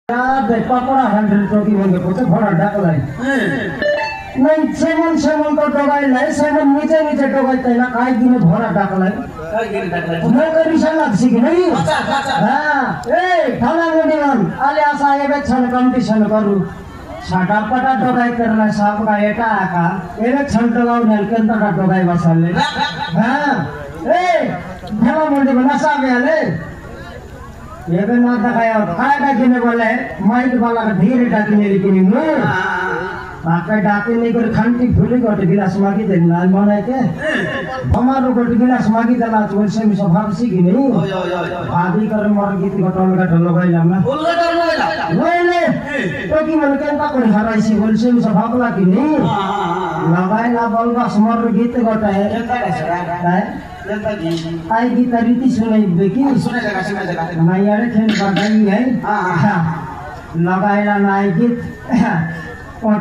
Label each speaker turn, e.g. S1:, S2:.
S1: पापड़ा 100 टोकी होंगे पोते भरा डाकलाई नहीं सेमन तो टोकाई नहीं सेमन नीचे टोकाई तेना काई दिने भरा डाकलाई मैं कोई विषय लग कि नहीं हाँ ए थाना मुड़ीवन आले आशा एबे छन कंपटीशन करू साटा पटा टोकाई करना साप का एटा आका एबे छन टोकाऊ नेल केंद्र का टोकाई बसाले हाँ ए थाना मुड़ीवन आशा बेले ये भी ना दिखाया खाएगा किन्हें बोले माइक वाला का धीरे डाकी नहीं लेकिन नहीं आपके डाकी नहीं कर खंडी फूली को गिलास मागी दे लाल मनाए के हमारे को गिलास मागी दे लाच वैसे भी स्वभाव सी की नहीं आदि कर मर गीत घटोल का ढलो गई लम्बा नहीं नहीं तो कि मन के अंता कोई हराई सी वैसे भी स्वभाव ला की नहीं लगाए ना बोल बस मर गीत घटा है आई की तरीती सुनाई बेकी सुने जगह मैं यार खेल बताई है हां लगाएला ना आई गीत और